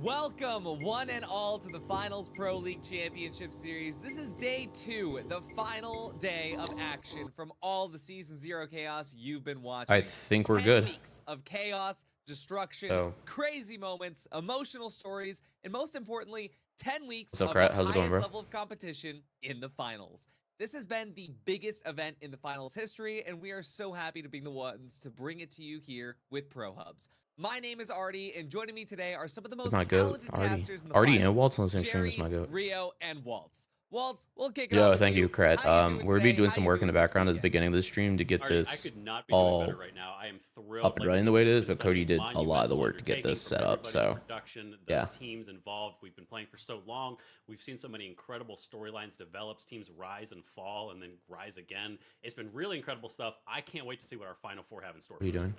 Welcome, one and all, to the Finals Pro League Championship Series. This is day 2, the final day of action from all the Season 0 chaos you've been watching. I think we're 10 good. weeks of chaos, destruction, So, crazy moments, emotional stories, and most importantly, 10 weeks what's up, of Krat? the How's it going, highest bro? level of competition in the finals. This has been the biggest event in the finals history, and we are so happy to be the ones to bring it to you here with PROHUBS. My name is Artie, and joining me today are some of the most My goat, talented Artie. casters in the Artie finals. and Waltz on the same stream Jerry, is my goat. Rio, and Waltz. Waltz, we'll kick it Yo, off with thank you, Krat. How you doing We'll be today? doing How some you work in the doing this background at the weekend? beginning of the stream to get Artie, I this could not be doing all better right now. I am thrilled. up and running the way it is, but Cody did a lot of the work to get this set up, so production, the yeah. teams involved. We've been playing for so long. We've seen so many incredible storylines develop. Teams rise and fall and then rise again. It's been really incredible stuff. I can't wait to see what our Final Four have in store for us today.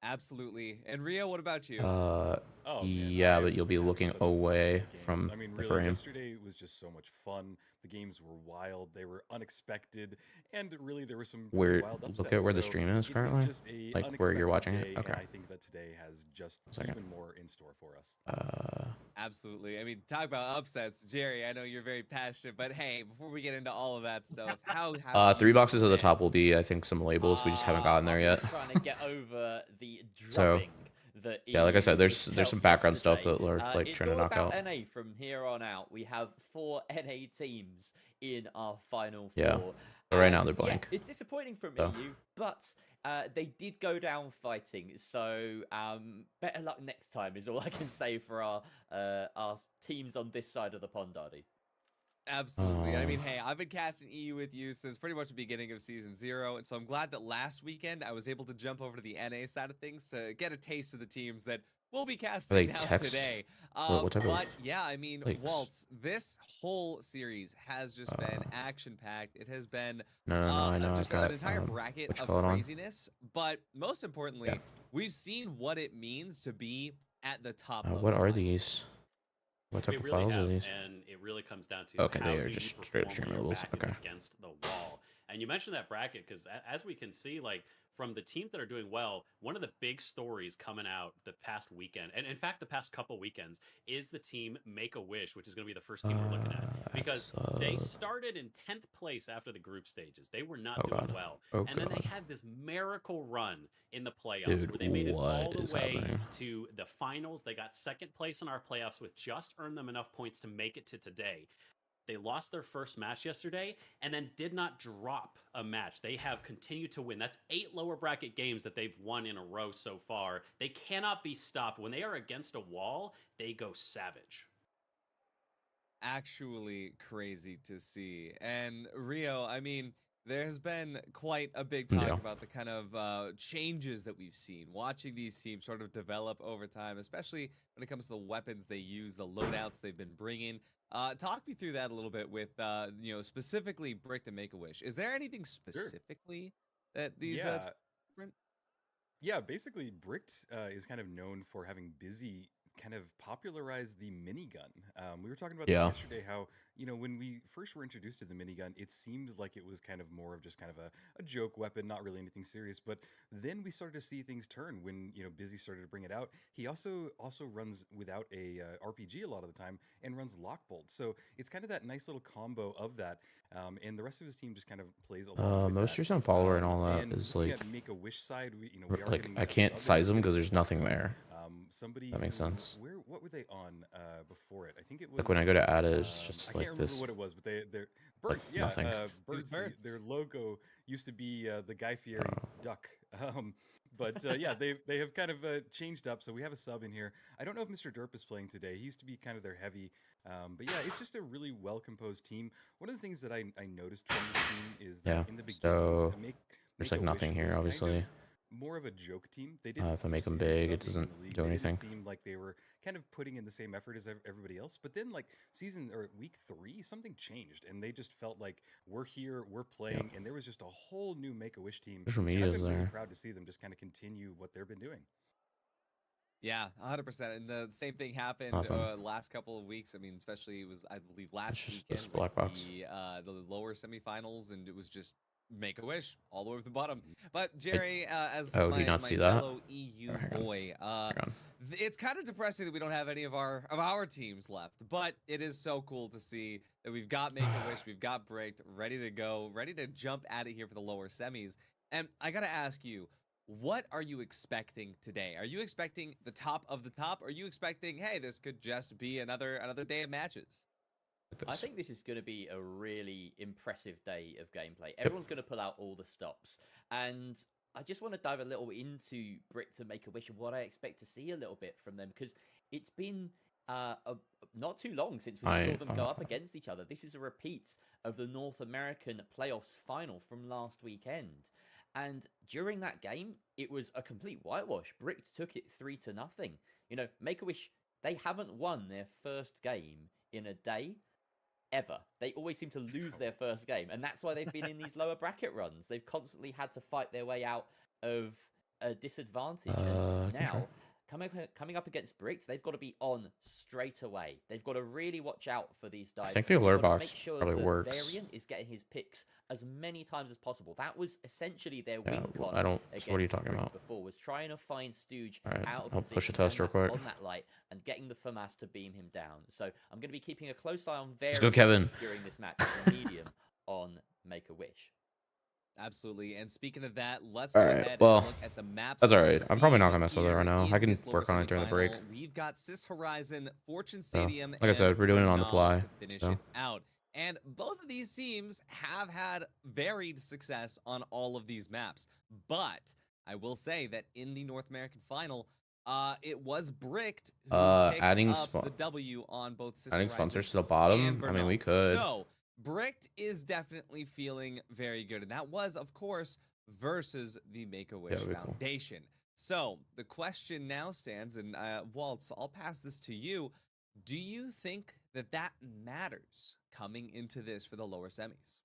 Absolutely. And Rio, what about you? Yeah, but you'll be looking away from the frame. Yesterday was just so much fun. The games were wild. They were unexpected, and really there were some wild upsets. Look at where the stream is currently, like where you're watching it. Okay. I think that today has just even more in store for us. Absolutely. I mean, talk about upsets, Jerry. I know you're very passionate, but hey, before we get into all of that stuff, how 3 boxes at the top will be, I think, some labels. We just haven't gotten there yet. Trying to get over the So, yeah, like I said, there's some background stuff that we're like trying to knock out. NA from here on out. We have 4 NA teams in our final 4. Yeah, but right now they're blank. Yeah, it's disappointing from So. EU, but they did go down fighting. So better luck next time is all I can say for our teams on this side of the pond, Artie. Absolutely. I mean, hey, I've been casting EU with you since pretty much the beginning of Season 0, and so I'm glad that last weekend I was able to jump over to the NA side of things to get a taste of the teams that we'll be casting now today. What type but of, yeah, I mean, like, Waltz, this whole series has just been action-packed. It has been I know, just an entire bracket of craziness, but most importantly, we've seen what it means to be at the top level. What are these? What type of files are these? And it really comes down to okay, they are just straight up stream labels. Okay. Against the wall. And you mentioned that bracket because as we can see, like from the teams that are doing well, one of the big stories coming out the past weekend, and in fact the past couple weekends, is the team Make-A-Wish, which is going to be the first team we're looking at. Because they started in 10th place after the group stages. They were not doing well. And then they had this miracle run in the playoffs where they made it all the way to the finals. They got 2nd place in our playoffs, which just earned them enough points to make it to today. They lost their first match yesterday and then did not drop a match. They have continued to win. That's 8 lower bracket games that they've won in a row so far. They cannot be stopped. When they are against a wall, they go savage. Actually crazy to see. And Rio, I mean, there has been quite a big talk about the kind of changes that we've seen, watching these teams sort of develop over time, especially when it comes to the weapons they use, the loadouts they've been bringing. Talk me through that a little bit with, you know, specifically Brick and Make-A-Wish. Is there anything specifically that these different? Yeah, basically, Bricked is kind of known for having Busy kind of popularized the minigun. We were talking about this yesterday, how, you know, when we first were introduced to the minigun, it seemed like it was kind of more of just kind of a joke weapon, not really anything serious. But then we started to see things turn when, you know, Busy started to bring it out. He also runs without a RPG a lot of the time and runs Lockbolt. So it's kind of that nice little combo of that. And the rest of his team just kind of plays along with most that. recent follower and all that and is like Make-A-Wish side. We are like getting I can't size them because there's nothing there. Somebody that makes sense. What were they on before it? I think it was like when I go to add it, it's just I can't like this. remember what it was, but they're Birds. Like yeah, nothing. Birds. Their logo used to be the Guy Fieri duck. But yeah, they have kind of changed up. So we have a sub in here. I don't know if Mr. Derp is playing today. He used to be kind of their heavy. But yeah, it's just a really well composed team. One of the things that I noticed from the team is that in the beginning, so there's like nothing here, obviously. More of a joke team. They didn't. If I make them big, it doesn't do anything. It seemed like they were kind of putting in the same effort as everybody else. But then, like week 3, something changed, and they just felt like we're here, we're playing, and there was just a whole new Make-A-Wish team. Social media is there. Really proud to see them just kind of continue what they've been doing. Yeah, 100%. And the same thing happened last couple of weeks. I mean, especially it was, I believe, last weekend black box. The lower semifinals, and it was just Make-A-Wish all the way to the bottom. But Jerry, as did you not see that? fellow EU boy, it's kind of depressing that we don't have any of our teams left, but it is so cool to see that we've got Make-A-Wish, we've got Bricked, ready to go, ready to jump out of here for the lower semis. And I gotta ask you, what are you expecting today? Are you expecting the top of the top? Or are you expecting, hey, this could just be another day of matches? I think this is going to be a really impressive day of gameplay. Everyone's going to pull out all the stops. And I just want to dive a little into Brick to Make-A-Wish and what I expect to see a little bit from them, because it's been not too long since we saw them go up against each other. This is a repeat of the North American playoffs final from last weekend. And during that game, it was a complete whitewash. Brick took it 3-0. You know, Make-A-Wish, they haven't won their first game in a day ever. They always seem to lose their first game, and that's why they've been in these lower bracket runs. They've constantly had to fight their way out of a disadvantage. And now, coming up against Bricks, they've got to be on straight away. They've got to really watch out for these dives. I think the alert box make sure probably works. Variant is getting his picks as many times as possible. That was essentially their Yeah, win con. I don't. So what are you talking about? Before was trying to find Stooge All right, out of I'll position push a test real quick. on that light and getting the FAMAS to beam him down. So I'm going to be keeping a close eye on Variant. Let's go, Kevin. During this match, the medium on Make-A-Wish. Absolutely. And speaking of that, let's All go right, ahead well, and look at the maps. That's all right. that I'm we probably not see gonna mess with it right now. here I can in this work lower on it during the break. semifinal. We've got Sis Horizon, Fortune So, Stadium, like I said, we're doing it on the Renault fly, to finish so. it out. And both of these teams have had varied success on all of these maps. But I will say that in the North American final, it was Bricked who picked adding up the W on both Sis adding Horizon sponsors to the bottom. and I mean, we Bernal. could. So Bricked is definitely feeling very good, and that was, of course, versus the Make-A-Wish Yeah, cool. Foundation. So the question now stands, and Waltz, I'll pass this to you. Do you think that matters coming into this for the lower semis?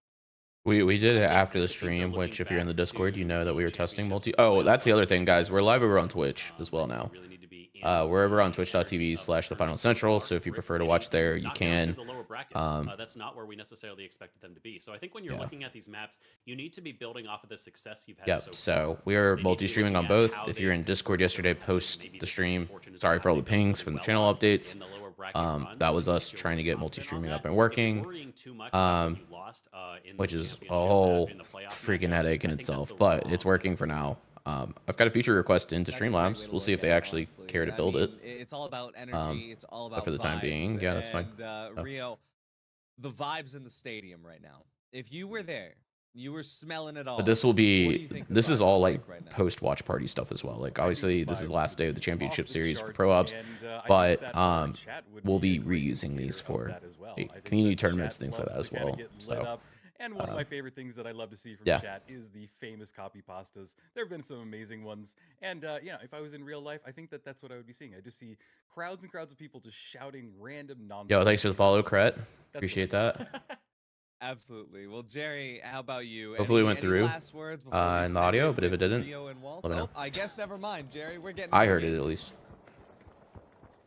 We did it I think after the the teams are stream, looking which if you're in the back Discord, you to know that we were the testing multi. championships Oh, and that's the other playoffs. thing, guys. We're live over on Twitch as well I think now. we really need to be in We're over on the energy of twitch.tv/the the final tournament central. so So if you far. prefer to Brick watch maybe there, you not down can. to the lower bracket. That's not where we necessarily expected them to be. So I think when you're Yeah. looking at these maps, you need to be building off of the success you've had Yep. so So far. we are They need to be multi-streaming looking on at both. how If they you're in Discord yesterday, matches. post Maybe the this is stream. Fortune's Sorry path for all the they've done pings pretty from the well channel on updates. in the lower bracket run. That was You us feel trying to really get confident on multi-streaming that. up and If you're working. worrying too much about what you lost in Which the is a championship whole in the playoff freaking matchup, headache in I think that's itself, the but wrong it's working for now. I've got a feature request into That's a great way Streamlabs. to We'll see look if they at it, actually honestly. care to I build it. mean, it's all about energy. It's all about for the time vibes, being, yeah, that's fine. And Rio, the vibes in the stadium right now. If you were there, you were smelling it all. But this will What do be. you think the This is vibes all are like right now? post-watch party stuff as well. Like I think obviously the this is the vibes last day of the off championship the series for charts, PROHUBs, and, I think but that our chat would we'll be be a great reusing these indicator of for that as well. I think community that tournaments, chat things like loves that as to kinda well. get lit So up. And one of my favorite things that I love to see from yeah. chat is the famous copy pastas. There have been some amazing ones. And, yeah, if I was in real life, I think that that's what I would be seeing. I just see crowds and crowds of people just shouting random nonsense. Yo, thanks for the follow, Cret. That's what Appreciate I that. Absolutely. Well, Jerry, how about you? Hopefully it went any through, last words before we in the audio, segue but if it with didn't, Rio and Walt? let me know. I guess never mind, Jerry. We're getting. I heard it at least.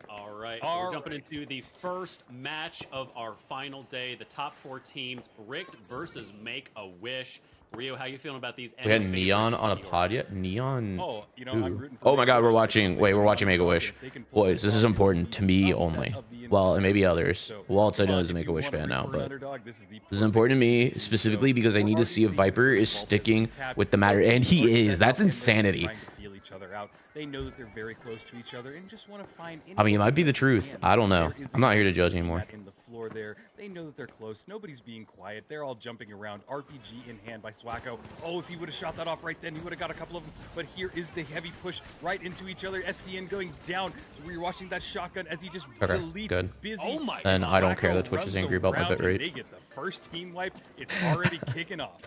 All right, so we're jumping into the first match of our final day. The top 4 teams, Bricked versus Make-A-Wish. Rio, how you feeling about these? We had Any Neon favorites on a your pod end? yet? Neon. Oh, you know, Ooh. I'm rooting for Oh my God, we're Make-A-Wish. watching. Wait, we're watching Make-A-Wish. Boys, this is important to me only. Well, and maybe others. Waltz, I know, is a Make-A-Wish fan now, but this is important to me specifically because I need to see if Viper is sticking with the matter, and he is. That's insanity. Each other out. They know that they're very close to each other and just want to find. I mean, it might be the truth. I don't know. I'm not here to judge anymore. In the floor there, they know that they're close. Nobody's being quiet. They're all jumping around. RPG in hand by Swacko. Oh, if he would have shot that off right then, he would have got a couple of them. But here is the heavy push right into each other. STN going down. We're watching that shotgun as he just deletes good. Busy. Oh my And I don't care Swacko that Twitch is runs angry about my around and bitrate. They get the first team wipe. It's already kicking off.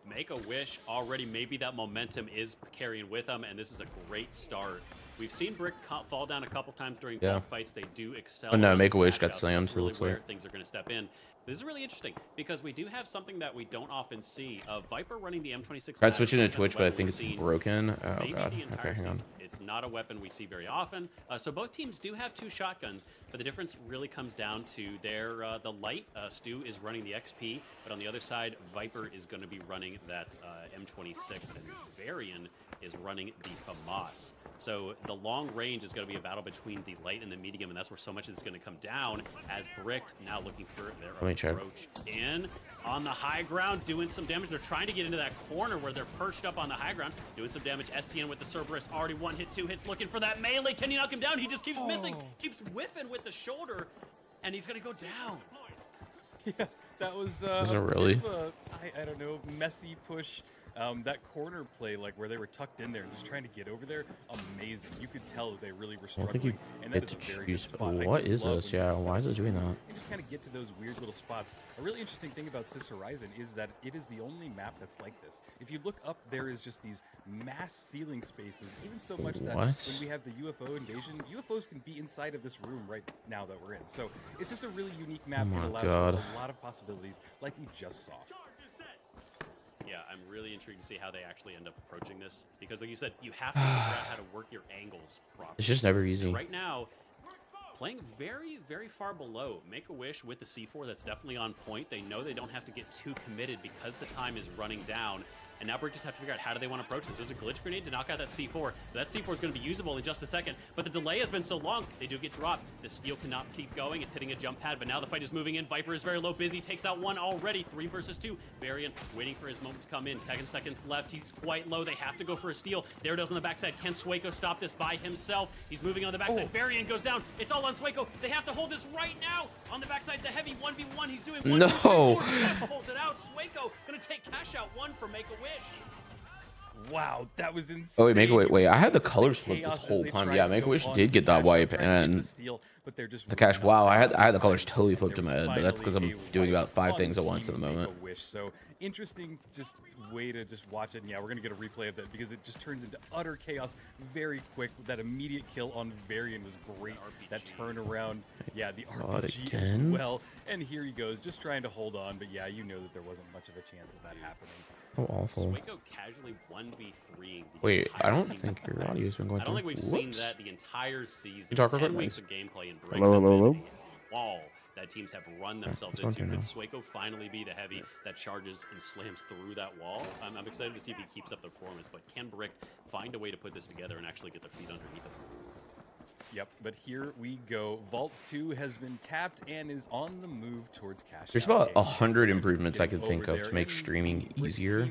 Make-A-Wish already, maybe that momentum is carrying with them, and this is a great start. We've seen Brick fall down a couple times during fights. They do excel. Oh, no, on these Make-A-Wish got matchups, slammed, that's it really looks where like. things are going to step in. This is really interesting because we do have something that we don't often see. Viper running the M26. Tried switching to Twitch, but I think it's broken. Oh maybe God. the entire Okay, hang on. season. It's not a weapon we see very often. So both teams do have 2 shotguns, but the difference really comes down to their the light. Stu is running the XP, but on the other side, Viper is going to be running that M26, and Varian is running the FAMAS. So the long range is going to be a battle between the light and the medium, and that's where so much is going to come down as Bricked now looking for their approach in on the high ground, doing some damage. They're trying to get into that corner where they're perched up on the high ground, doing some damage. STN with the Cerberus, already 1 hit, 2 hits, looking for that melee. Can you knock him down? He just keeps missing, keeps whiffing with the shoulder, and he's going to go down. Yeah, that was really? I don't know, messy push. That corner play, like where they were tucked in there and just trying to get over there, amazing. You could tell that they really were struggling. I think you and that get is to a very good choose. spot. What is this? Yeah, why is it doing that? You just kind of get to those weird little spots. A really interesting thing about Sis Horizon is that it is the only map that's like this. If you look up, there is just these mass ceiling spaces, even so much that when we have the UFO invasion, UFOs can be inside of this room right now that we're in. So it's just a really unique map that allows for a lot of possibilities, like we just saw. Yeah, I'm really intrigued to see how they actually end up approaching this, because like you said, you have to figure out how to work your angles properly. It's just never easy. And right now, playing very, very far below. Make-A-Wish with the C4, that's definitely on point. They know they don't have to get too committed because the time is running down. And now Brick just have to figure out how do they want to approach this. There's a glitch grenade to knock out that C4. That C4 is going to be usable in just a second, but the delay has been so long, they do get dropped. The steel cannot keep going. It's hitting a jump pad, but now the fight is moving in. Viper is very low. Busy takes out 1 already. 3 versus 2. Varian waiting for his moment to come in. 10 seconds left. He's quite low. They have to go for a steal. There it is on the backside. Can Swaco stop this by himself? He's moving on the backside. Varian goes down. It's all on Swaco. They have to hold this right now. On the backside, the heavy 1v1. He's doing 1 No. Just pulls it out. Swaco going to take cash out 1 for Make-A-Wish. Wow, that was insane. Oh, wait, Make-A-Wish. Wait, I had the colors flipped this whole time. Yeah, Make-A-Wish did get that wipe, and the cash. Wow, I had the colors totally flipped in my head, but that's because I'm doing about 5 things at once at the moment. So interesting, just way to just watch it. And yeah, we're gonna get a replay of that because it just turns into utter chaos very quick. That immediate kill on Varian was great. That turnaround, yeah, the RPG as well. And here he goes, just trying to hold on. But yeah, you know that there wasn't much of a chance of that happening. Oh, awful. Swaco casually 1v3. Wait, I don't think your audio's been going through. I don't think we've seen that the entire season. 10 weeks of gameplay in Brick. Hello. Wall that teams have run themselves into. Could Swaco finally be the heavy that charges and slams through that wall? I'm excited to see if he keeps up the performance, but can Brick find a way to put this together and actually get their feet underneath him? Yep, but here we go. Vault 2 has been tapped and is on the move towards cash. There's about 100 improvements I could think of to make streaming easier.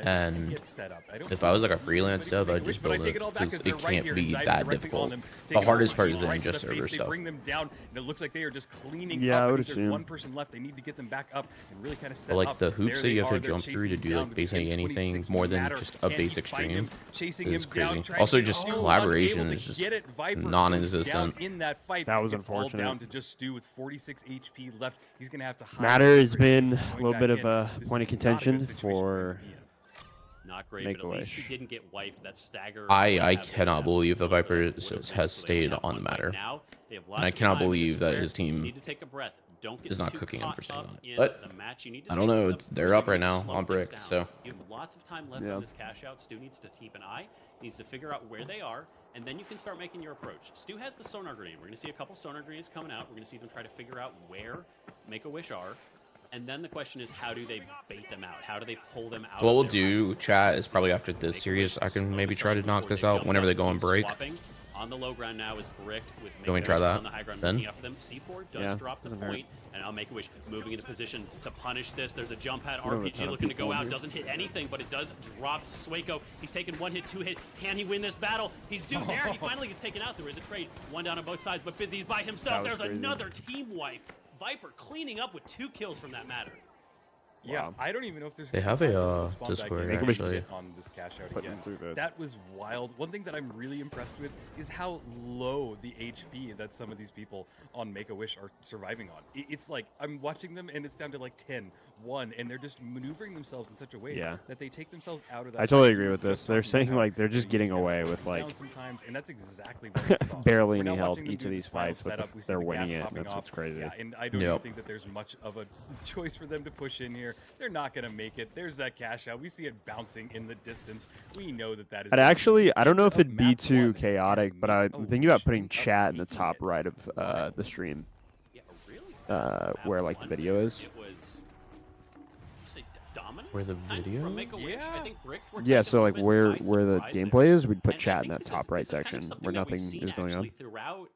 And if I was like a freelance dev, I'd just build it because it can't be that difficult. The hardest part is the ninja server stuff. Bring them down, and it looks like they are just cleaning up. I would assume. There's 1 person left. They need to get them back up and really kind of set up. Like the hoops that you have to jump through to do like basically anything more than just a basic stream is crazy. Also, just collaboration is just non-existent. That was unfortunate. Down to just Stu with 46 HP left. He's gonna have to hide. Matter has been a little bit of a point of contention for not great, but at least he didn't get wiped. That stagger. I cannot believe the Viper has stayed on the matter, and I cannot believe that his team is not cooking him for staying on it. But I don't know. They're up right now on Brick, so you have lots of time left on this cash out. Stu needs to keep an eye. Needs to figure out where they are, and then you can start making your approach. Stu has the sonar grenade. We're going to see a couple sonar grenades coming out. We're going to see them try to figure out where Make-A-Wish are. And then the question is, how do they bait them out? How do they pull them out? So what we'll do, chat, is probably after this series, I can maybe try to knock this out whenever they go on break. On the low ground now is Bricked with Can we try that on the high ground then? Up them. C4 does drop the point, and I'll Make-A-Wish moving into position to punish this. There's a jump pad. RPG looking to go out. Doesn't hit anything, but it does drop Swaco. He's taken 1 hit, 2 hit. Can he win this battle? He's due there. He finally gets taken out. There is a trade. 1 down on both sides, but Fizzy's by himself. There's another team wipe. Viper cleaning up with 2 kills from that matter. Yeah, I don't even know if there's. They have a Discord actually. On this cash out again. That was wild. One thing that I'm really impressed with is how low the HP that some of these people on Make-A-Wish are surviving on. It's like I'm watching them and it's down to like 10, 1, and they're just maneuvering themselves in such a way that they take themselves out of that. I totally agree with this. They're saying like they're just getting away with like sometimes, and that's exactly what we saw. barely any help each of these fights, but they're winning it. That's what's crazy. Yeah, and I don't even think that there's much of a choice for them to push in here. They're not going to make it. There's that cash out. We see it bouncing in the distance. We know that that is. But actually, I don't know if it'd be too chaotic, but I'm thinking about putting chat in the top right of the stream, where like the video is. It was, you say dominant? Where the video? From Make-A-Wish, I think Brick were Yeah, taken so a like little bit by where the surprise there. gameplay is, we'd put And I chat in think that this top is right this is kind section of something where that we've nothing seen is going actually on. throughout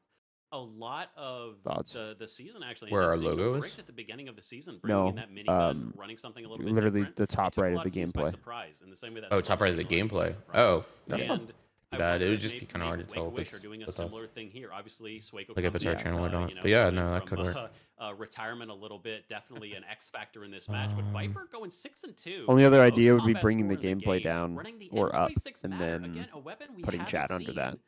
a lot of Thoughts? the season actually. Where And our you know, logo Brick is? at the beginning of the season, bringing No, in that minigun, running something a little bit literally different. the It top took a right lot of the teams by gameplay. surprise in the same way that Oh, top Slug right of the took a lot of teams by gameplay. surprise. Oh, that's not And I bad. wonder It would if just be kind of hard to tell if Make-A-Wish are it's doing a with us. similar thing here. Obviously, Swaco Like if it's our comes channel or back, not. you know, But yeah, coming no, that could from, work. retirement a little bit, definitely an X factor in this match. But Viper going 6-2. Only other most idea would be combat bringing the score in the gameplay game, down running the or up, M26 and Matter. then Again, a weapon we putting haven't chat under seen, that.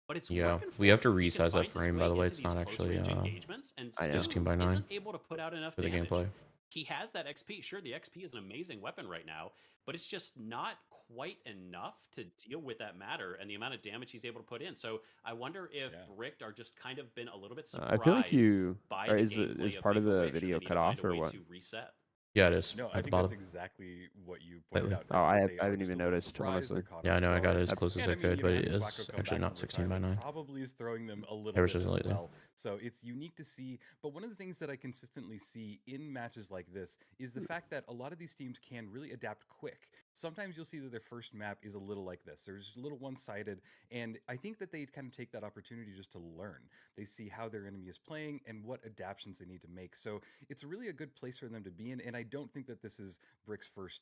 but it's Yeah, working for we have to him. He can resize that find his frame, by way the way. into It's these not close actually range engagements and I know. still 16:9 isn't able to put out enough for the damage. gameplay. He has that XP. Sure, the XP is an amazing weapon right now, but it's just not quite enough to deal with that Matter and the amount of damage he's able to put in. So I wonder if Bricked are just kind of been a little bit surprised I feel like you by or the is gameplay of part of the Make-A-Wish, and video they need cut to off find a or way what? to reset. Yeah, it is. No, At I the think bottom. that's exactly what you pointed Lately. out. Oh, I They are haven't just even a little noticed, surprised, honestly. they're caught Yeah, I off know. I got guard. it as close as And I I mean, could, you but know, it having is Swaco come actually back not all the time 16:9. probably is throwing them a little Ever bit so as slightly. well. So it's unique to see. But one of the things that I consistently see in matches like this is the fact that a lot of these teams can really adapt quick. Sometimes you'll see that their first map is a little like this. There's a little one-sided, and I think that they kind of take that opportunity just to learn. They see how their enemy is playing and what adaptations they need to make. So it's really a good place for them to be in, and I don't think that this is Brick's first,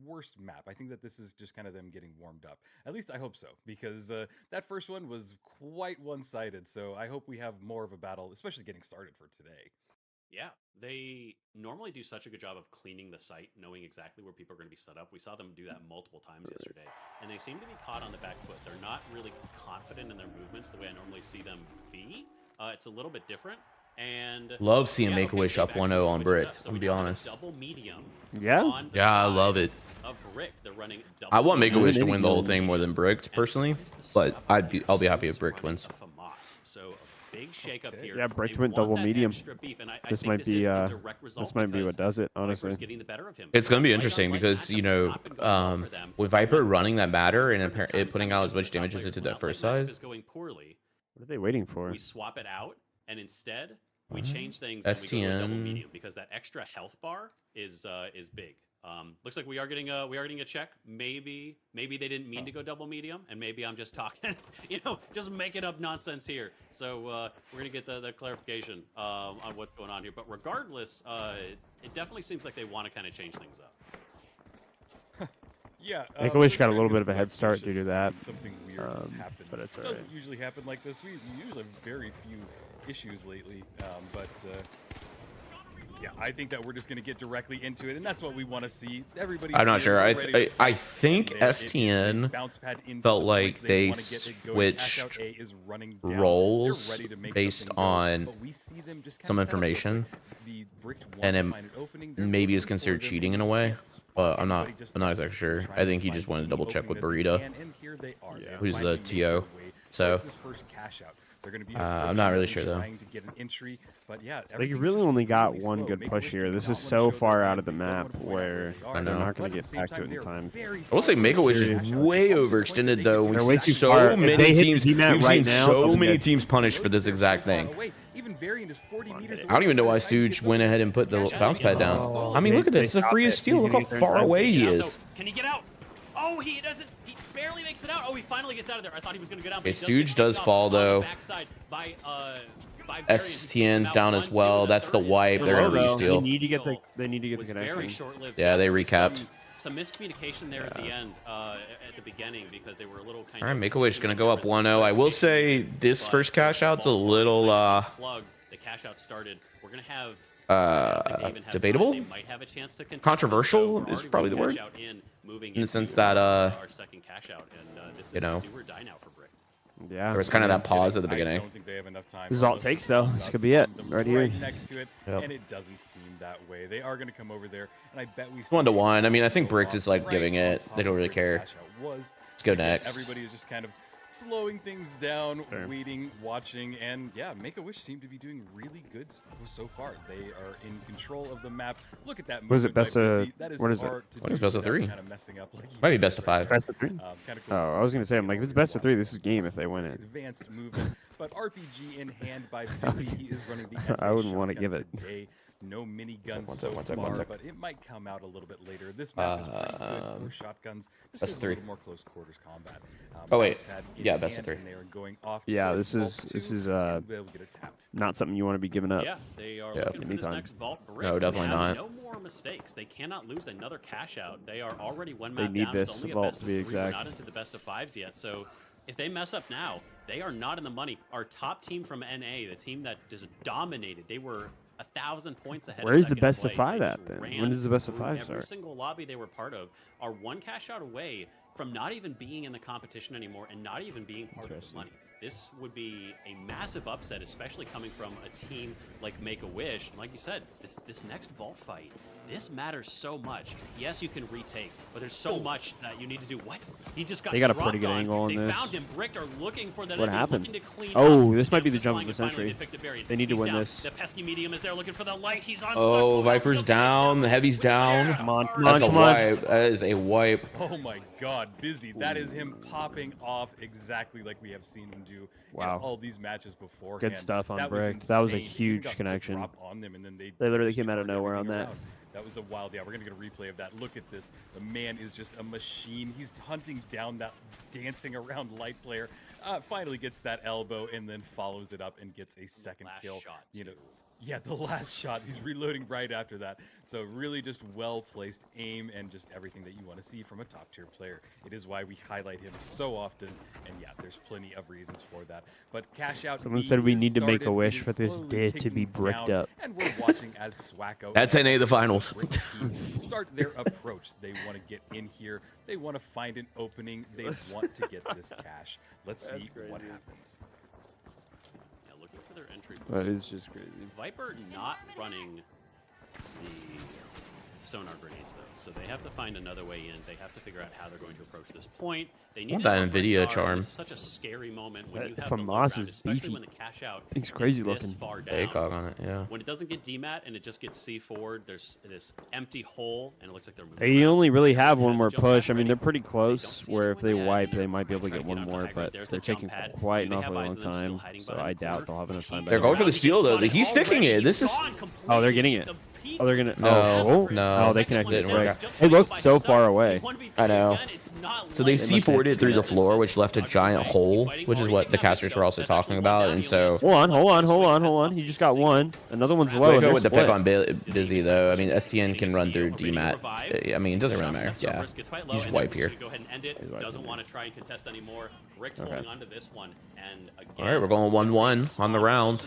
worst map. I think that this is just kind of them getting warmed up. At least I hope so, because that first one was quite one-sided. So I hope we have more of a battle, especially getting started for today. Yeah, they normally do such a good job of cleaning the site, knowing exactly where people are going to be set up. We saw them do that multiple times yesterday, and they seem to be caught on the back foot. They're not really confident in their movements the way I normally see them be. It's a little bit different. And love seeing yeah, Make-A-Wish they've up 1-0 actually on switched it Brick. up. So I'm we be now have a honest. double medium Yeah? on the Yeah, I love side it. of Brick. They're running double I want medium Make-A-Wish to Maybe win the whole go- thing more than Bricked, personally, What is the but setup I'll here? be happy if Steve's Bricked running wins. a FAMAS. So a big shakeup Okay. here. Yeah, Bricked They went want double that medium. extra beef, and I This think might this be is a direct result this might be because what does it, Viper's honestly. getting the better of him. It's going to be Right on interesting right because, matchups have not been going well for them. with Viper And running that Matter and Viper's it putting out as much time damage to as top it did player that first when matchup side. is going poorly. What are they waiting for? We swap it out, and instead we change things and we go to a double STN. medium because that extra health bar is big. Looks like we are getting a check. Maybe they didn't mean to go double medium, and maybe I'm just talking, just making up nonsense here. So we're gonna get the clarification on what's going on here. But regardless, it definitely seems like they want to kind of change things up. Yeah, Make-A-Wish got a during little this bit of a head start clarification, due to that. Something weird has happened. but it's It alright. doesn't usually happen like this. We usually have very few issues lately, but yeah, I think that we're just going to get directly into it, and that's what we want to see. Everybody's I'm not here, sure. we're I ready to I fight, think and it is a STN bounce pad into felt the like point they wanna get it going. switched Cashout A is running down. They're roles ready to make based something go, on but we see them just some kinda set up real information, quick. The Bricked want and to it find an opening. They're maybe is looking considered for them, cheating in a just way, can't but I'm not Everybody just exactly sure. trying I to think he find just wanted to any double check opening with that they Burrito, can, and here they are. They who's finally the made TO. their way. So This is first cash out. They're going to be I'm not really sure, though. trying to get an entry, but yeah, They everything's really just only got really one slow. good Make-A-Wish push do here. not This is wanna so show far their out hand. of the They don't map wanna point out where they are. I know. they're not But going at to the get same back to time, it in they're time. very I will say far Make-A-Wish from is cash out. way To the point that overextended they though. can We've They're way seen too so far. If they many hit the teams. Z-Mat We've right seen now, so they'll be many dead. teams punished for this They're so exact far thing. away. Even Varian is 40 meters I don't even know why away. By the time he Stooge gets went over, ahead and put the it's bounce pad down. stalled. I mean, look at They this. It's the stop freest it. steal. He's Look how gonna far turn away he Can he get out, is. though? Can he get out? Oh, he doesn't. He barely makes it out. Oh, he finally gets out of there. I thought he was going to get out. Okay, But he Stooge get does kicked off fall, on the though. backside by Varian, who STN's takes him down out as 1-2. well. The That's the third is wipe. They're Taylor. gonna They re-steal. need to get the Steal connection. very short-lived. Yeah, they Definitely recapped. some miscommunication there at the end, at the beginning, because they were a little kind All right, of Make-A-Wish gonna go up nervous 1-0. I will say this but first cash out's a ball little plug. The cash out started. We're gonna have debatable. They might have a chance to contest Controversial this, so is we're probably the already word. cash out moving In the sense into, that, our second cash out, and this you is know, do or die now for Brick. Yeah. there was kind of that pause at the I beginning. don't think they have enough time. This is all it takes, though. This could be it. Right here. Next to it, Yep. and it doesn't seem that way. They are going to come over there, and I bet we. 1-1. I mean, I think go Brick off is like right giving on it. top They don't of really where the care. cash out was. Let's go Again, next. Everybody is just kind of slowing things down, Sure. waiting, watching, and yeah, Make-A-Wish seem to be doing really good so far. They are in control of the map. Look at that. What is it, movement by best of- Busy. That is what is it? hard to I think it's do best of without 3. Kind of messing up like Might be best of 5. Best of 3? Kinda cool to Oh, see. I was going to say, I'm like, if it's best of 3, this is game if they win it. Advanced movement, but RPG in hand by Busy. He is running the I SA wouldn't wanna shotgun give it. today. No minigun so far, but it might come out a little bit later. This map is pretty good for shotguns. This is a little more close quarters combat. Oh wait, yeah, best of 3. Yeah, this is not something you want to be giving up. Yeah, they are looking for this next vault. No, definitely not. No more mistakes. They cannot lose another cash out. They are already one They map need down. this It's only vault a best to be of 3. We're exact. not into the best of 5s yet. So if they mess up now, they are not in the money. Our top team from NA, the team that just dominated, they were 1,000 points ahead. Where's the second best place. of 5 They at just then? ran When does the best of through 5 every start? single lobby they were part of are one cash out away from not even being in the competition anymore and not even being part of the money. This would be a massive upset, especially coming from a team like Make-A-Wish. And like you said, this next vault fight, this matters so much. Yes, you can retake, but there's so much that you need to do. What? He just got They got a dropped pretty good on. angle on They this. found him. Bricked are looking for that. What happened? To clean Oh, up. this might be the Just jump lying, of the and finally century. picked the variant. They need to He's win down. this. The pesky medium is there looking for the light. He's on. Oh, Viper's down. The Heavy's down. Come on, come on, That's a come on. wipe. That is a wipe. Oh my God, Busy. That is him popping off exactly like we have seen him do in all these matches before. Good stuff on Brick. That was a huge connection. On them and then they literally came out of nowhere on that. That was a wild, yeah, we're going to get a replay of that. Look at this. The man is just a machine. He's hunting down that dancing around light player. Finally gets that elbow and then follows it up and gets a second kill. You know, yeah, the last shot. He's reloading right after that. So really just well-placed aim and just everything that you want to see from a top-tier player. It is why we highlight him so often. And yeah, there's plenty of reasons for that. But cash out. Someone said we need to make a wish for this dead to be bricked up. And we're watching as Swacko. That's NA the finals. Start their approach. They want to get in here. They want to find an opening. They want to get this cash. Let's see what happens. For their entry point. That is just crazy. Viper not running the sonar grenades though, so they have to find another way in. They have to figure out how they're going to approach this point. They need that Nvidia charm. This is such a scary moment when you have from the Moss ground, is especially beefy. when the cash out It's crazy is looking. this far down. ACOG on it, yeah. When it doesn't get demat and it just gets C forward, there's this empty hole and it looks like they're moving. They around. only really have one more Jump push. pad I mean, they're ready. pretty They don't close. see Where if they anyone yet, wipe, and they might be able to trying get one get on more. high ground. But There's they're the jump taking pad. quite Do an they have awfully eyes long on them still time. hiding So behind I the doubt corner? they'll have enough time. They're going for the steal though. He's sticking it. This is. Oh, they're getting it. Oh, they're gonna. No, Oh, no. Oh, they connected. Didn't work. It looked so far away. I know. So they C4'd it through the floor, which left a giant hole, which is what the casters were also talking about. And so. Hold on. He just got one. Another one's low. Way to go with the pick on Busy though. I mean, STN can run through DMAT. I mean, it doesn't really matter. Yeah. You just wipe here. Go ahead and end it. Doesn't want to try and contest anymore. Rick's holding onto this one, and again, All right, we're going 1-1 on the round.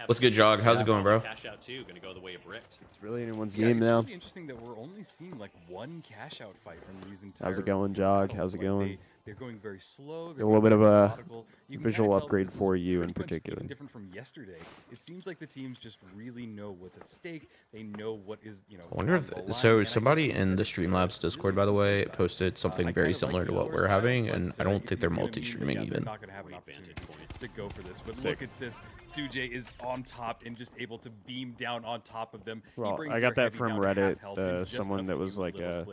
What's good, Jog? How's it going, bro? Cash out too. Gonna go the way of Bricked. It's really anyone's Yeah, game it's now. really interesting that we're only seeing like one cash out fight from these entire. How's it going, Jog? battles. How's it Like, going? They're going very slow. A little bit of a visual visual upgrade for you in particular. Different from yesterday. It seems like the teams just really know what's at stake. They know what is, you know. I wonder if somebody in the Streamlabs Discord, by the way, posted something very similar to what we're having, and I don't think they're multi-streaming even. Not gonna have an opportunity to go for this, but look at this. Stujay is on top and just able to beam down on top of them. Well, I got that from Reddit. Someone that was like a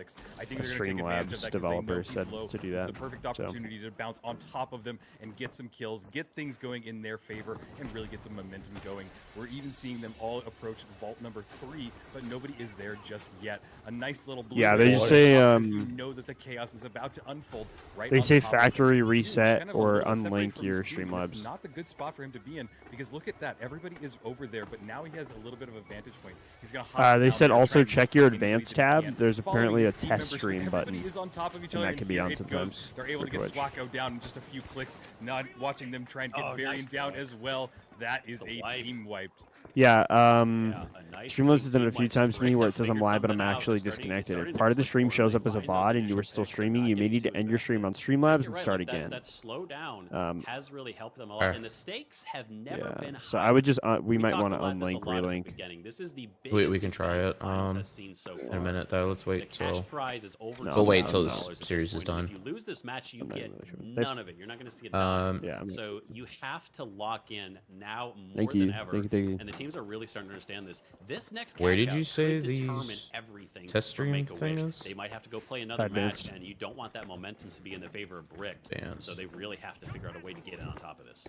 Streamlabs developer said to do that. It's a perfect opportunity to bounce on top of them and get some kills, get things going in their favor, and really get some momentum going. We're even seeing them all approach vault number 3, but nobody is there just yet. A nice little blue. Yeah, they just say you know that the chaos is about to unfold. Right. They on say top of factory them. reset Kind of a or little separate unlink from your Steve, and Streamlabs. It's not the good spot for him to be in because look at that. Everybody is over there, but now he has a little bit of a vantage point. He's gonna hop They down said there, also try and check get your something advanced lead at the tab. end. There's Following apparently a his team test members, stream everybody button. is on top of each And other, that can be here on it sometimes. goes. They're able to get Twitch. Swacko down in just a few clicks. Not watching them try and get Varian down as well. That is a team wiped. Yeah, nice Streamlabs has done it a team few wipe. times to me Bricked where have it says I'm figured live, but I'm something out. actually They're starting disconnected. If to part of the push stream forward, shows up as a find those VOD and you initial were still picks, streaming, not you may getting need to too end your stream on Streamlabs You're and right, start like again. that slowdown has really helped them a lot, Alright. and the stakes have never Yeah, been so higher. I would just we might talked want to about this a unlink, lot at the relink. beginning. This is the We biggest can try event it. Finals has seen so In a far. minute though. Let's The wait cash till. prize is over. No, We'll wait no, till no. this $200 at this series is point, and done. If you lose this match, you I'm not get really sure. none of it. You're not going to see a dime. Yeah, So you have to lock in now more Thank than you. ever. Thank you. And the teams are really starting to understand this. This next Where cash did out you say could determine these everything test for stream Make-A-Wish. thing is? They might have to go play another Advanced. match, and you don't want that momentum to be in the favor of Bricked. Advanced. So they really have to figure out a way to get in on top of this.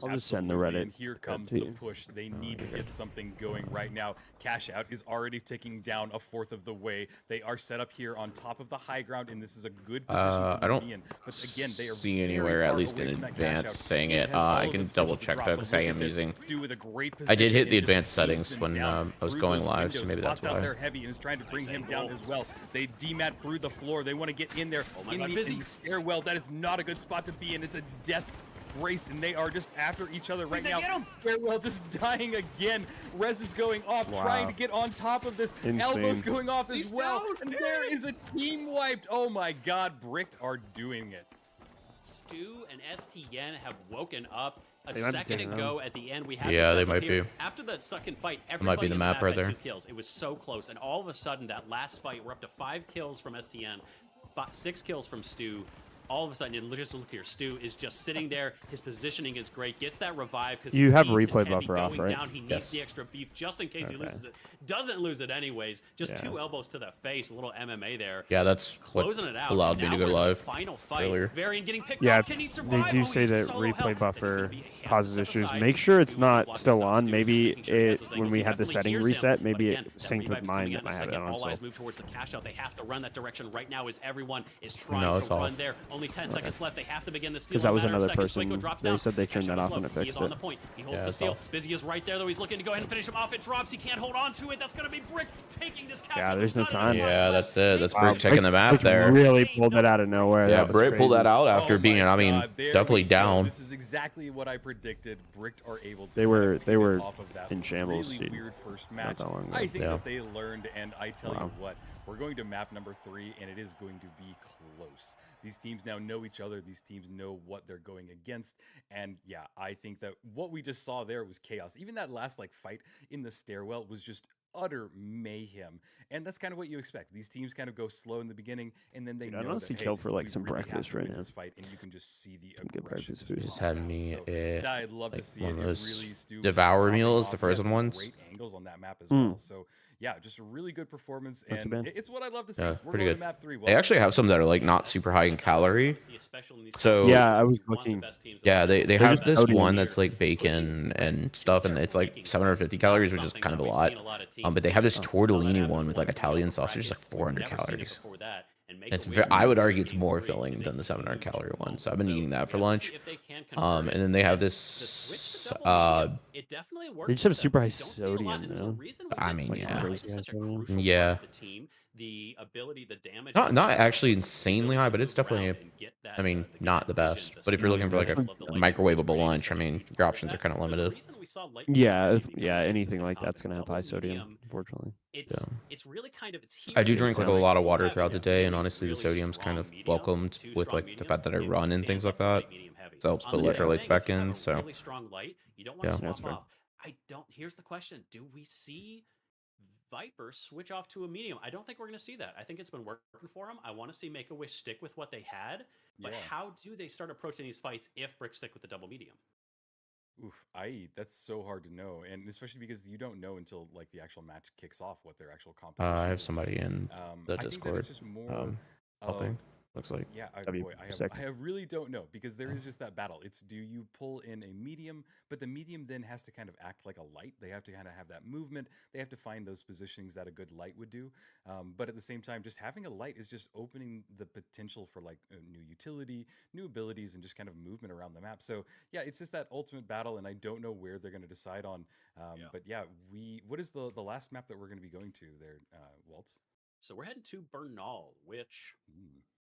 I'll just send the Reddit. And here comes the push. They need to get something going right now. Cash Out is already ticking down a fourth of the way. They are set up here on top of the high ground, and this is a good position I don't be in. But again, they are see anywhere, at least in advance, saying it. I can double check that because I am using. I did hit the advanced settings when I was going live, so maybe that's why. They're heavy and is trying to bring him down as well. They demat through the floor. They want to get in there. In the stairwell, that is not a good spot to be in. It's a death race, and they are just after each other right now. Stairwell just dying again. Rez is going off, trying to get on top of this. Insane. Elbows going off as well. And there is a team wiped. Oh my god, Bricked are doing it. Stu and STN have woken up a second ago at the end. We had they might be. After that second fight, might be the map right there. 2 kills. It was so close, and all of a sudden, that last fight, we're up to 5 kills from STN, 6 kills from Stu. All of a sudden, and just look here, Stu is just sitting there. His positioning is great. Gets that revive because you have replay buffer off, right? Down. He needs the extra beef just in case he loses it. Doesn't lose it anyways. Just 2 elbows to the face. A little MMA there. Yeah, that's closing it out. Allowed me to go live. Final fight. Earlier. Varian getting picked up. Can he survive? They do say that replay buffer causes issues. Make sure it's not still on. Maybe it when we had the setting reset, maybe it synced with mine that I have it on. All eyes move towards the cash out. They have to run that direction right now. As everyone is trying to run there. Only 10 seconds left. They have to begin the steal. Because that was another person. They said they turned that off and it fixed it. On the point. He holds the steal. Busy is right there, though. He's looking to go ahead and finish him off. It drops. He can't hold on to it. That's going to be Brick taking this catch. Yeah, there's no time. Yeah, that's it. That's Brick checking the map there. Really pulled it out of nowhere. Yeah, Brick pulled that out after being, I mean, definitely down. This is exactly what I predicted. Bricked are able to. They were off of that in shambles. Really weird first match. I think that they learned, and I tell you what, we're going to map number 3, and it is going to be close. These teams now know each other. These teams know what they're going against. And yeah, I think that what we just saw there was chaos. Even that last fight in the stairwell was just utter mayhem. And that's kind of what you expect. These teams kind of go slow in the beginning, and then they know I honestly that, kill for some really breakfast right now. This fight, and you can just see the aggression. Just had me I'd love to see one of those really devour meals, the first ones. Great angles on that map as well. So yeah, just a really good performance, and it's what I love to see. Yeah, We're pretty going good. To map 3. They actually have some that are not super high in calorie. So yeah, I was looking. Yeah, they have this one that's bacon and stuff, and it's 750 calories, which is kind of a lot. But they have this tortellini one with Italian sausage, 400 calories. I would argue it's more filling than the 700 calorie one. So I've been eating that for lunch. And then they have this. They just have super high sodium, though. I mean, yeah. Yeah. The ability, the damage. Not actually insanely high, but it's definitely. I mean, not the best. But if you're looking for a microwavable lunch, I mean, your options are kind of limited. Yeah, anything like that's gonna have high sodium, unfortunately. It's really kind of. I do drink a lot of water throughout the day, and honestly, the sodium's kind of welcomed with the fact that I run and things like that. So it helps put electrolytes back in. So yeah, Here's the question: do we see Viper switch off to a medium? I don't think we're going to see that. I think it's been working for them. I want to see Make-A-Wish stick with what they had, but how do they start approaching these fights if Brick stick with the double medium? Oof, that's so hard to know, and especially because you don't know until the actual match kicks off what their actual competition. I have somebody in the Discord. I think that it's just more helping. Looks like. Yeah, I really don't know, because there is just that battle. It's, do you pull in a medium, but the medium then has to kind of act like a light. They have to kind of have that movement. They have to find those positionings that a good light would do. But at the same time, just having a light is just opening the potential for new utility, new abilities, and just kind of movement around the map. So yeah, it's just that ultimate battle, and I don't know where they're going to decide on. But yeah, what is the last map that we're going to be going to there, Waltz? So we're heading to Bernal, which.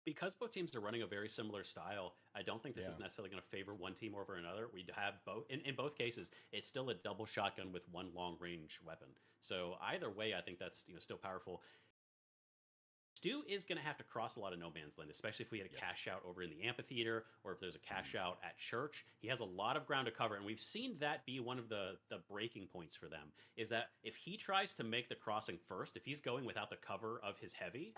Because both teams are running a very similar style, I don't think this is necessarily going to favor one team over another. We have both. In both cases, it's still a double shotgun with one long-range weapon. So either way, I think that's still powerful. Stu is going to have to cross a lot of no man's land, especially if we had a cash out over in the amphitheater, or if there's a cash out at church. He has a lot of ground to cover, and we've seen that be one of the breaking points for them, is that if he tries to make the crossing first, if he's going without the cover of his heavy,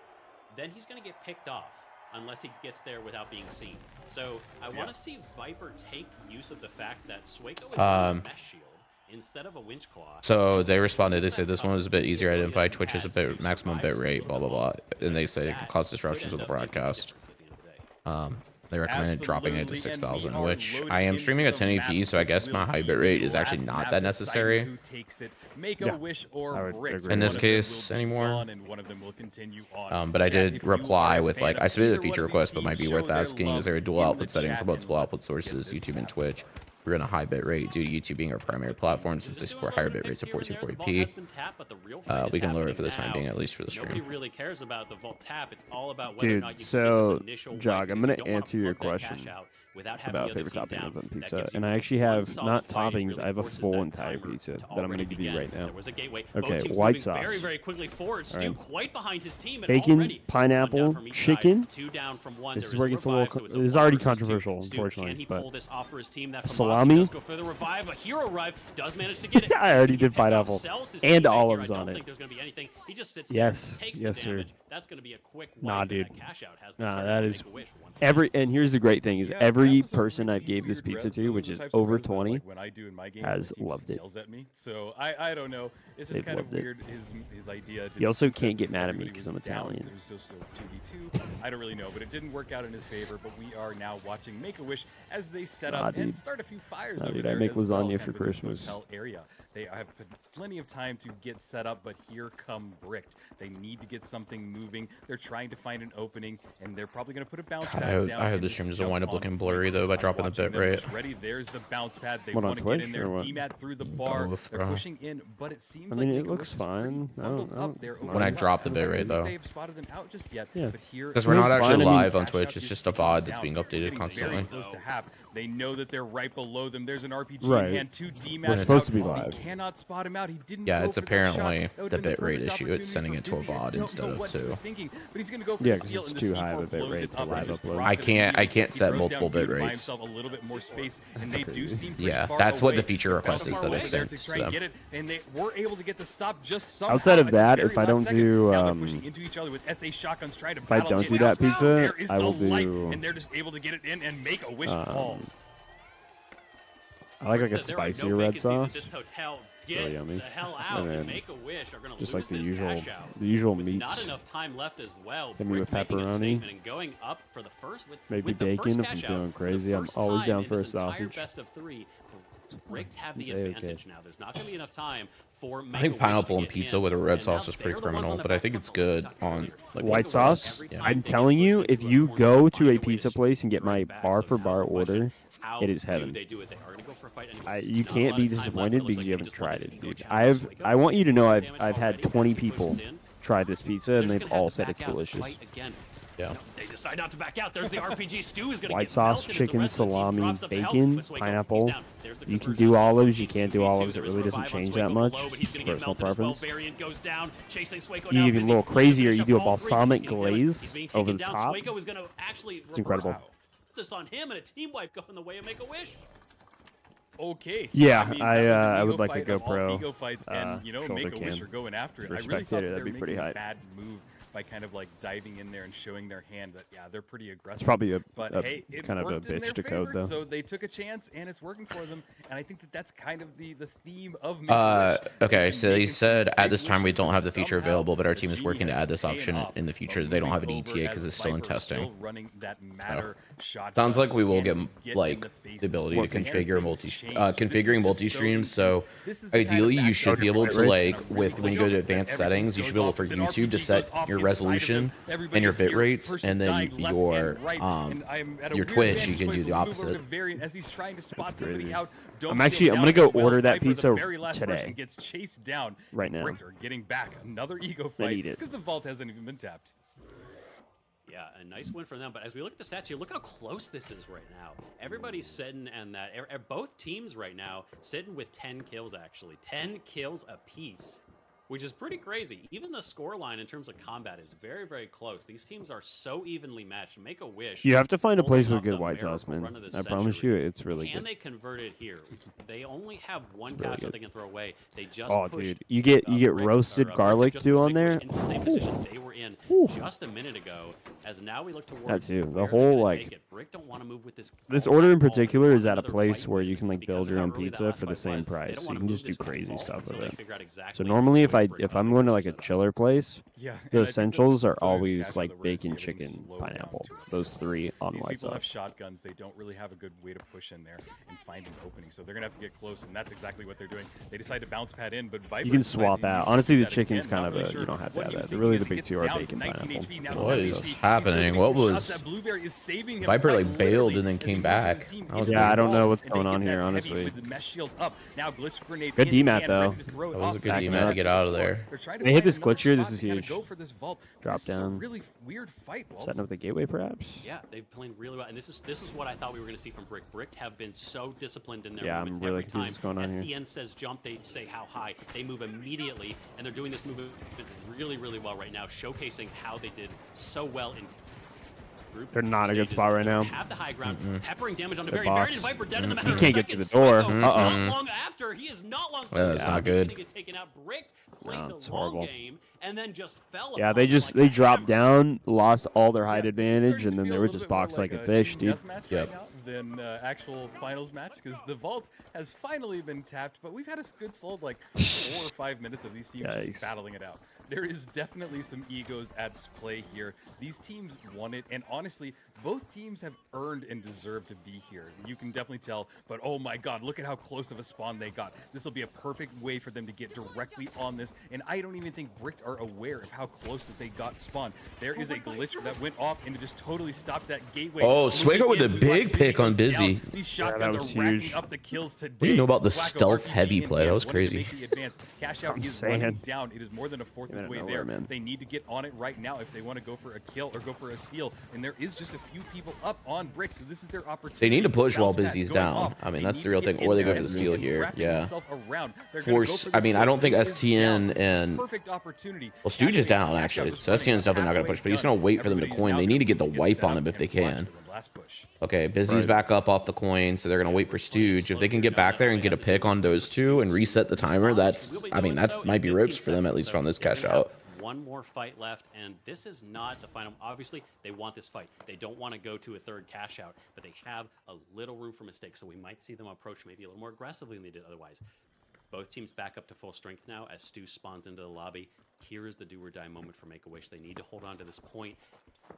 then he's going to get picked off unless he gets there without being seen. So I want to see Viper take use of the fact that Sueco is a mesh shield instead of a winch claw. So they responded. They said this one was a bit easier to identify. Twitch is a bit maximum bit rate, blah blah blah, and they say it can cause disruptions of the broadcast. they recommended dropping it to 6,000, which I am streaming at 1080p, so I guess my high bit rate is actually not that necessary in this case anymore. But I did reply with, like, I submitted a feature request, but might be worth asking, is there a dual output setting for multiple output sources, YouTube and Twitch? We're in a high bit rate due to YouTube being our primary platform, since they support higher bit rates of 1440p. We can lower it for the time being, at least for the stream. Nobody really cares about the vault tap. It's all about whether or not you so can get this initial Jog, I'm gonna answer your question about favorite toppings on pizza, and I actually have not toppings. I have a full entire pizza that I'm gonna give you right now. Okay, white sauce. Very, very quickly forward. Stu quite behind his team, and bacon, pineapple, chicken. This is where it gets a little. This is already controversial, unfortunately, but salami. I already did pineapple and olives on it. Yes, yes, sir. That's going to be a quick nah, dude. Nah, that is and here's the great thing is every person I gave this pizza to, which is over 20, has loved it. So I don't know. It's just kind of weird. His idea. He also can't get mad at me because I'm Italian. It was just a 2v2. I don't really know, but it didn't work out in his favor. But we are now watching Make-A-Wish as they set up and start a few fires over there. I make lasagna for Christmas. Area. They have plenty of time to get set up, but here come Bricked. They need to get something moving. They're trying to find an opening, and they're probably going to put a bounce pad down. I hope the stream doesn't wind up looking blurry, though, by dropping the bit rate. Ready. There's the bounce pad. They want to get in there. DMAT through the bar. They're pushing in, but it seems like it looks fine. When I drop the bit rate, though. They've spotted them out just yet. Yeah. Because we're not actually live on Twitch. It's just a VOD that's being updated constantly. They know that they're right below them. There's an RPG right. and 2 DMAT. We're supposed to be live. He cannot spot him out. He didn't. Yeah, it's apparently the bit rate issue. It's sending it to a VOD instead of 2. Yeah, because it's too high of a bit rate to live upload. I can't set multiple bit rates. Yeah, that's what the feature request is that I sent to them. Outside of that, if I don't do that pizza, I will do. And they're just able to get it in and make a wish falls. I like a spicier red sauce. Really yummy. And then just like the usual meats. Not enough time left as well. Hit me with pepperoni. Going up for the first maybe bacon if I'm feeling crazy. I'm always down for a sausage. Bricked have the advantage now. There's not going to be enough time for I think pineapple and pizza with a red sauce is pretty criminal, but I think it's good on like white sauce. Yeah. I'm telling you, if you go to a pizza place and get my bar for bar order, it is heaven. You can't be disappointed because you haven't tried it, dude. I want you to know I've had 20 people try this pizza and they've all said it's delicious. Yeah. They decide not to back out. There's the RPG. Stu is going to white sauce, chicken, salami, bacon, pineapple. You can do olives. You can't do olives. It really doesn't change that much. It's personal preference. You get a little crazier. You do a balsamic glaze over the top. It's incredible. This on him and a team wipe going the way of Make-A-Wish. Okay. Yeah, I would like a GoPro. Ego fights and Make-A-Wish are going after it. I really thought that'd be pretty hype. Bad move by kind of like diving in there and showing their hand that they're pretty aggressive. It's probably hey, kind of a bitch to code though. So they took a chance and it's working for them, and I think that's kind of the theme of Make-A-Wish. Okay, so they said at this time we don't have the feature available, but our team is working to add this option in the future. They don't have an ETA because it's still in testing. Sounds like we will get like the ability to configure configuring multi-streams. So ideally, you should be able to like when you go to advanced settings, you should be able for YouTube to set your resolution and your bit rates, and then your Twitch you can do the opposite. I'm gonna go order that pizza today. Gets chased down right now. Getting back another ego fight because the vault hasn't even been tapped. Yeah, a nice win for them. But as we look at the stats here, look how close this is right now. Everybody's sitting, and both teams right now sitting with 10 kills actually, 10 kills apiece, which is pretty crazy. Even the scoreline in terms of combat is very, very close. These teams are so evenly matched. Make-A-Wish. You have to find a place with good white sauce, man. I promise you, it's really good. And they converted here. They only have one cash that they can throw away. They just dude, you get roasted garlic too on there. In the same position they were in just a minute ago. As now we look towards that's you. The whole like Brick don't want to move with this order in particular is at a place where you can like build your own pizza for the same price. So you can just do crazy stuff with it. So normally if I if I'm going to like a chiller place, Yeah, the and I think that essentials this is are the always cash like that we're gonna see bacon, everything chicken, slow down pineapple. to. Those three on These white people have sauce. shotguns. They don't really have a good way to push in there and find an opening. So they're gonna have to get close, and that's exactly what they're doing. They decide to bounce pad in, but Viper You can decides swap he out. needs to Honestly, do the that chicken's again. kind Not of really a sure you don't have to what have he was that. thinking Really, as the he big gets two are down to bacon 19 pineapple. HP. Now What 7 is HP. He's happening? still What getting some was shots. That Blueberry is saving him Viper quite like bailed literally and then as he came moves back? his team That was into Yeah, the I don't wall, know what's and they going get on that here, heavy honestly. with the mesh shield up. Now glitch grenade Good in DMAT hand, though. ready to throw it That was off a good the Backing DMAT up. to get out of there. They're trying to They hit find this another glitch here. spot This is to kinda huge. go for this vault. Drop This is a down. really weird fight, Waltz. Setting up the gateway, perhaps. Yeah, they've played really well, and this is what I thought we were going to see from Brick. Brick have been so disciplined in their Yeah, I'm movements really every time. confused what's going on here. STN says jump, they say how high. They move immediately, and they're doing this movement really, really well right now, showcasing how they did so well in group. They're not a good stages spot as right they now. Have the high ground, peppering damage onto Good Varian. Varian box. and Viper dead in the matter He of can't get to seconds. the door. Smoko, Uh-oh. Not long after, he is not long. Yeah, that's not good. He's gonna get taken out. Brick played No, the it's long horrible. game and then just fell. Yeah, upon they him just like they a dropped hammer. down, lost all their height Yeah, this is advantage, starting and to then they feel were a just little bit more boxed like a a fish, team dude. deathmatch Yep. right now than actual finals match, because the vault has finally been tapped, but we've had a good solid like 4 or 5 minutes of these teams Yikes. just battling it out. There is definitely some egos at play here. These teams won it, and honestly, both teams have earned and deserve to be here. You can definitely tell, but oh my god, look at how close of a spawn they got. This will be a perfect way for them to get directly on this, and I don't even think Brick are aware of how close that they got spawn. There is a glitch that went off and it just totally stopped that gateway. Oh, Moving Swagger with in, a we big watch pick on goes down. Busy. These Yeah, shotguns that was are racking huge. up the kills today. What do you know about the Swagger stealth RPG heavy in play? hand, That was wanting to crazy. make the advance. Cash out I'm is saying. running down. It is more than a fourth of Even the way nowhere, there. man. They need to get on it right now if they want to go for a kill or go for a steal. And there is just a few people up on Brick, so this is their opportunity. They need to push while Bounce pad Busy's going down. off. I mean, They that's need the to real get thing. in Or they there go for the and steal begin here. wrapping Yeah. themselves around. They're gonna go Force. for the I mean, I steal. don't think Blue is STN down. This is a and perfect opportunity. well, Stooge is down Cash out actually, was so running STN's definitely not gonna halfway push, but he's done. gonna wait for them to Everybody is coin. now They need to get the gonna wipe set on up him if and they watch can. for the last push. Okay, Busy's Right. back up off the coin, so they're gonna wait for Stooge. If they can get back there and get a pick on those two and reset the timer, that's I mean that's might be ropes for them at least from this cash out. One more fight left, and this is not the final. Obviously, they want this fight. They don't want to go to a third cash out, but they have a little room for mistakes, so we might see them approach maybe a little more aggressively than they did otherwise. Both teams back up to full strength now as Stu spawns into the lobby. Here is the do or die moment for Make-A-Wish. They need to hold on to this point.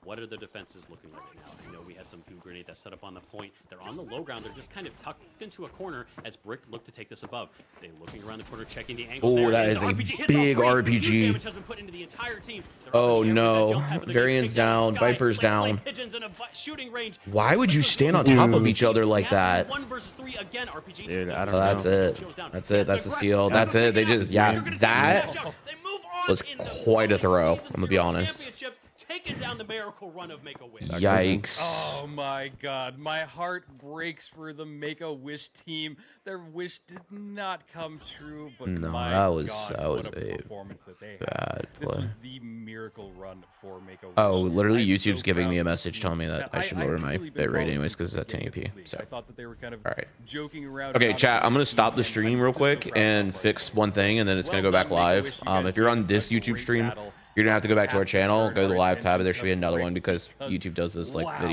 What are the defenses looking like right now? I know we had some goo grenade that's set up on the point. They're on the low ground. They're just kind of tucked into a corner as Brick look to take this above. They're looking around the corner, checking the angles. Oh, There it that is. is The a RPG hits big off great. RPG. Huge damage has been put into the entire team. They're Oh, up in the air with that no. jump pad, but they're getting Varian's picked out of the down. sky. Viper's Play down. pigeons in a shooting range. Why would you Brick stand on goes top down. of each other like It has to that? be 1 versus 3 again. RPG. Dude, I don't Oh, that's know. it. That's it. That's the steal. That's it. They just that was quite a throw. I'm gonna be honest. Taking down the miracle run of Make-A-Wish. Yikes. Oh my god, my heart breaks for the Make-A-Wish team. Their wish did not come true, but No, my that was what a a performance that they had. bad This play. was the miracle run for Make-A-Wish. Oh, literally, I'm YouTube's so giving me proud a of the message team. telling me that I should lower my really been bitrate following anyways since because the it's at beginning of 1080p. this league. So, I thought that they were kind of all right. joking around. Okay, about chat. it I'm gonna this stop the season, stream and real I'm just so quick proud of and the players. fix one thing, and then it's gonna Well go back done, live. Make-A-Wish. You guys If you're on gave us this a YouTube great stream, battle. you're gonna have to go back to our Have to channel, turn go to the our live tab, and there attention should be to another Brick one because because, YouTube does this like wow. video